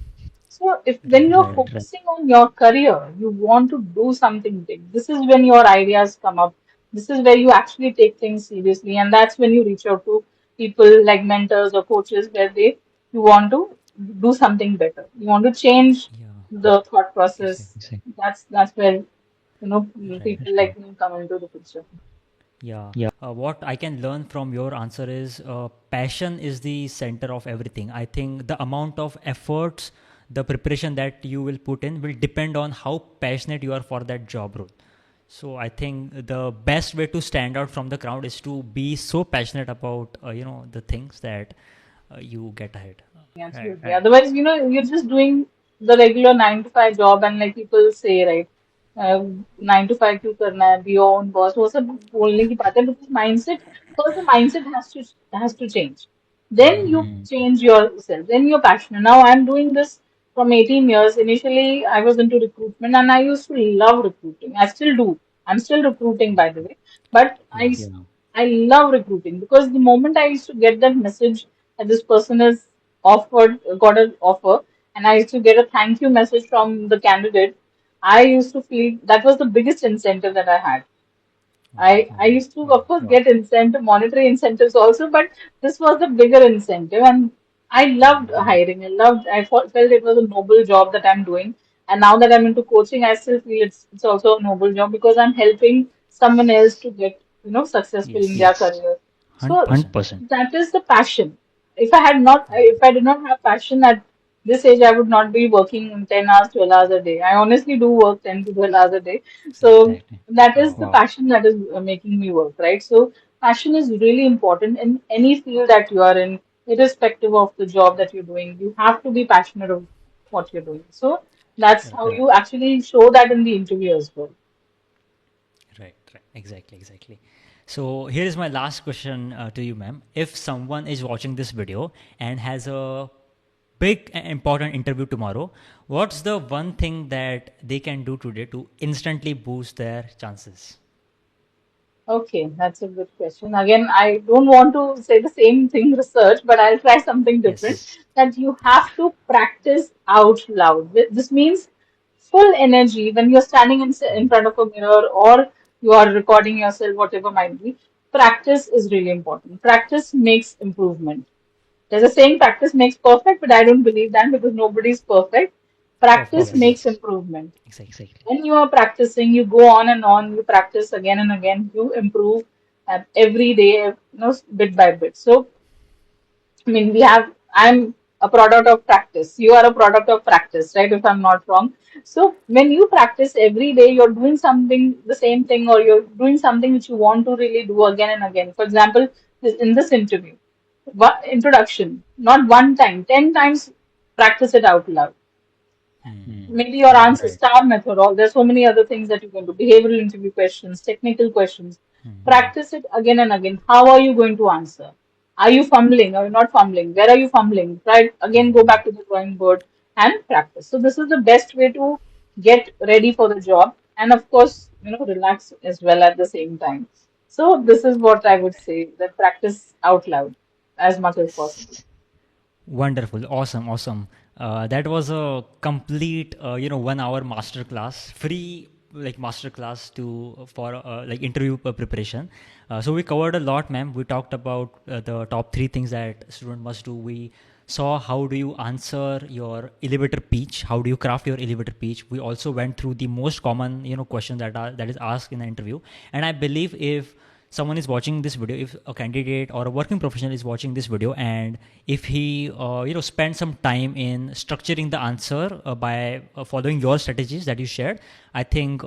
So if when Right. you're focusing on your career, you want to do something big. This is when your ideas come up. This is where you actually take things seriously, and that's when you reach out to people like mentors or coaches where they you want to do something better. You want to change Yeah. the thought process. Exactly. That's where Right. people like me come into the picture. Yeah. What I can learn from your answer is passion is the center of everything. I think the amount of efforts, the preparation that you will put in will depend on how passionate you are for that job role. So I think the best way to stand out from the crowd is to be so passionate about the things that you get ahead. Right. Absolutely. Otherwise, you're just doing the regular 9 to 5 job, and like people say, right, 9 to 5 क्यों करना है? Be your own boss. वो सब बोलने की बात है because mindset, first the mindset has to change. Then you change yourself. Then you're passionate. Now I'm doing this from 18 years. Initially, I was into recruitment, and I used to love recruiting. I still do. I'm still recruiting, by the way, but Yeah. I love recruiting because the moment I used to get that message that this person has got an offer, and I used to get a thank you message from the candidate, I used to feel that was the biggest incentive that I had. I used to, of course, get incentive, monetary incentives also, but this was the bigger incentive. And I loved hiring. I felt it was a noble job that I'm doing. And now that I'm into coaching, I still feel it's also a noble job because I'm helping someone else to get, successful in Yes. their career. So 100%. that is the passion. If I did not have passion at this age, I would not be working 10 hours, 12 hours a day. I honestly do work 10 to 12 hours a day. So Exactly. that is the Wow. passion that is making me work, right? So passion is really important in any field that you are in, irrespective of the job that you're doing. You have to be passionate of what you're doing. So that's how Right. you actually show that in the interview as well. Right, right, exactly, exactly. So here is my last question to you, ma'am. If someone is watching this video and has a big and important interview tomorrow, what's the one thing that they can do today to instantly boost their chances? Okay, that's a good question. Again, I don't want to say the same thing, research, but I'll try something different. Yes. That you have to practice out loud. This means full energy when you're standing in front of a mirror or you are recording yourself, whatever might be. Practice is really important. Practice makes improvement. There's a saying practice makes perfect, but I don't believe that because nobody's perfect. Practice Perfect. makes Yes. improvement. Exactly. When you are practicing, you go on and on, you practice again and again, you improve every day, bit by bit. So, I mean, I'm a product of practice. You are a product of practice, right? If I'm not wrong. So, when you practice every day, you're doing something, the same thing, or you're doing something which you want to really do again and again. For example, in this interview, introduction, not one time, 10 times practice it out loud. Maybe your Right. answer star method, or there's so many other things that you can do, behavioral interview questions, technical questions. Practice it again and again. How are you going to answer? Are you fumbling or not fumbling? Where are you fumbling? Right, again, go back to the drawing board and practice. So this is the best way to get ready for the job. and of course, relax as well at the same time. So this is what I would say, that practice out loud as much as possible. Wonderful, awesome, awesome. That was a complete, 1 hour masterclass, free like masterclass to for like interview preparation. So we covered a lot, ma'am. We talked about the top three things that student must do. We saw how do you answer your elevator pitch, how do you craft your elevator pitch. We also went through the most common question that is asked in the interview, and I believe if someone is watching this video, if a candidate or a working professional is watching this video, and if he spend some time in structuring the answer by following your strategies that you shared, I think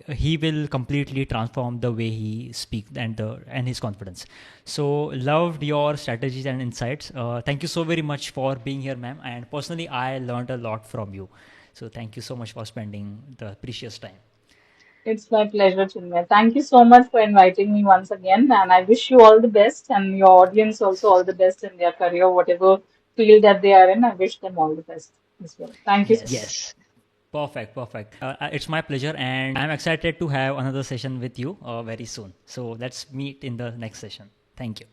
he will completely transform the way he speaks and his confidence. So loved your strategies and insights. Thank you so very much for being here, ma'am, and personally I learned a lot from you. So thank you so much for spending the precious time. It's my pleasure, Chinmay. Thank you so much for inviting me once again, and I wish you all the best, and your audience also all the best in their career, whatever field that they are in. I wish them all the best as well. Thank you so Yes. much. Yes. Perfect, perfect. It's my pleasure, and I'm excited to have another session with you very soon. So let's meet in the next session. Thank you.